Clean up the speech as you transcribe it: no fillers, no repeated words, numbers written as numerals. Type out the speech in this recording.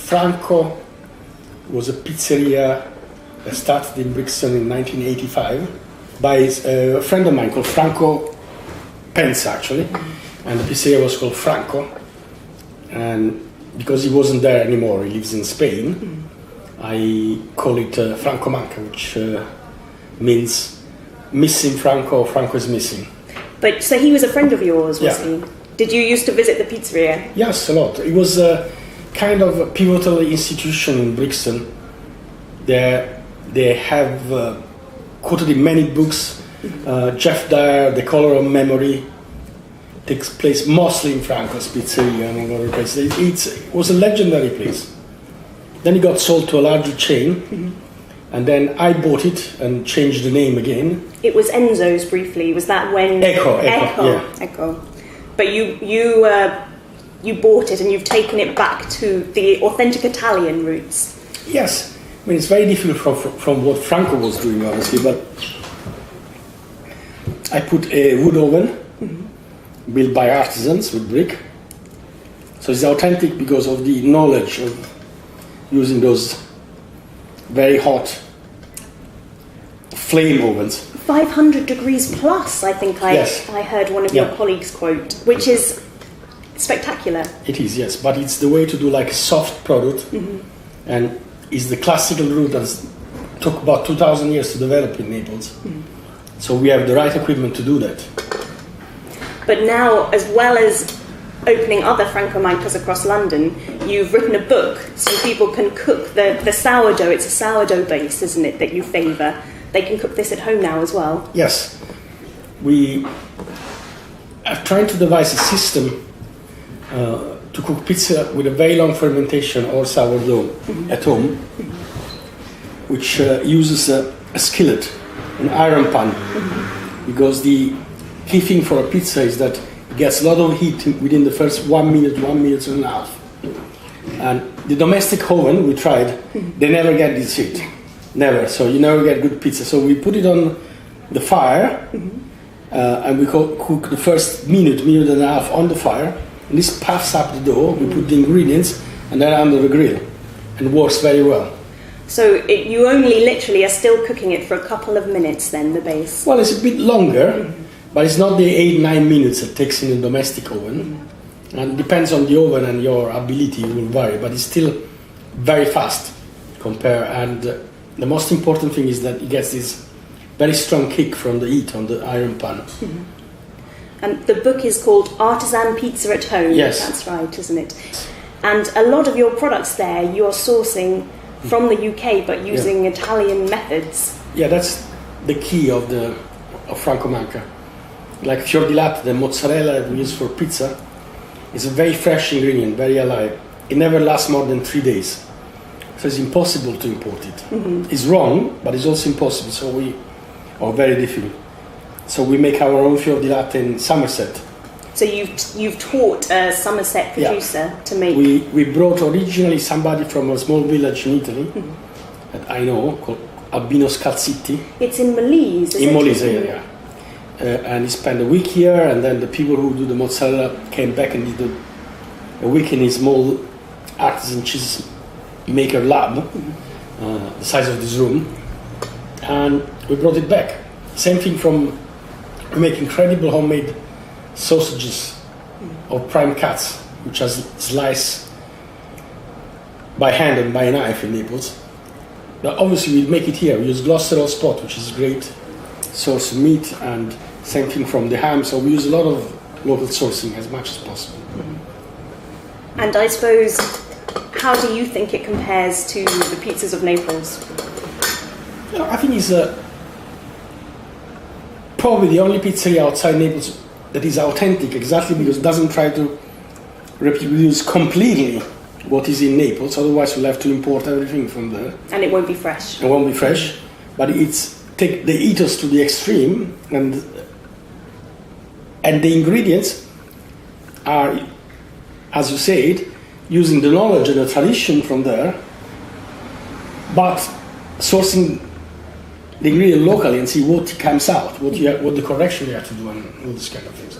Franco was a pizzeria that started in Brixton in 1985 by a friend of mine called Franco Pensa, actually, and the pizzeria was called Franco. And because he wasn't there anymore, he lives in Spain, I call it Franco Manca, which means missing Franco, Franco is missing. But so he was a friend of yours, was Yeah. he? Did you used to visit the pizzeria? Yes, a lot. It was a kind of a pivotal institution in Brixton. They have quoted in many books. Jeff Dyer, The Color of Memory, takes place mostly in Franco's pizzeria and other places. It was a legendary place. Then it got sold to a larger chain, and then I bought it and changed the name again. It was Enzo's briefly. Was that when? Echo, yeah. Echo. But you bought it and you've taken it back to the authentic Italian roots. Yes, I mean it's very different from what Franco was doing, obviously. But I put a wood oven built by artisans with brick, so it's authentic because of the knowledge of using those very hot flame ovens. 500 degrees plus, I think Yes. I heard one of your colleagues quote, which is spectacular. It is, yes, but it's the way to do like a soft product, and it's the classical route that took about 2,000 years to develop in Naples. So we have the right equipment to do that. But now, as well as opening other Franco Mancas across London, you've written a book so people can cook the sourdough. It's a sourdough base, isn't it, that you favour? They can cook this at home now as well. Yes, we are trying to devise a system to cook pizza with a very long fermentation or sourdough at home, which uses a skillet, an iron pan, because the key thing for a pizza is that it gets a lot of heat within the first 1 minute and a half. And the domestic oven, we tried, they never get this heat. Never. So you never get good pizza. So we put it on the fire, and we cook the first minute and a half on the fire. And this puffs up the dough. We put the ingredients, and then under the grill, and it works very well. So you only literally are still cooking it for a couple of minutes then, the base? Well, it's a bit longer, but it's not the 8-9 minutes it takes in a domestic oven. And it depends on the oven and your ability, it will vary, but it's still very fast and the most important thing is that it gets this very strong kick from the heat on the iron pan. And the book is called Artisan Pizza at Home. Yes. That's right, isn't it? And a lot of your products there you're sourcing from the UK but using Italian methods. Yeah, that's the key of Franco Manca. Like fior di latte, the mozzarella we use for pizza, is a very fresh ingredient, very alive. It never lasts more than 3 days. So it's impossible to import it. It's wrong, but it's also impossible, or very difficult. So we make our own fior di latte in Somerset. So you've taught a Somerset producer to make... We brought originally somebody from a small village in Italy that I know, called Albino Scalzitti. It's in Molise, in Molise, yeah. And he spent a week here, and then the people who do the mozzarella came back and did a week in his small artisan cheese maker lab, the size of this room, and we brought it back. Same thing we make incredible homemade sausages of prime cuts, which are sliced by hand and by a knife in Naples. But obviously we make it here. We use Gloucester Old Spot, which is a great source of meat, and same thing from the ham. So we use a lot of local sourcing as much as possible. And I suppose, how do you think it compares to the pizzas of Naples? I think it's probably the only pizzeria outside Naples that is authentic, exactly because it doesn't try to reproduce completely what is in Naples. Otherwise, we'll have to import everything from there. And it won't be fresh. It won't be fresh, but they eat us to the extreme, and the ingredients are, as you said, using the knowledge and the tradition from there, but sourcing the ingredient locally and see what comes out, what the correction you have to do, and all this kind of things.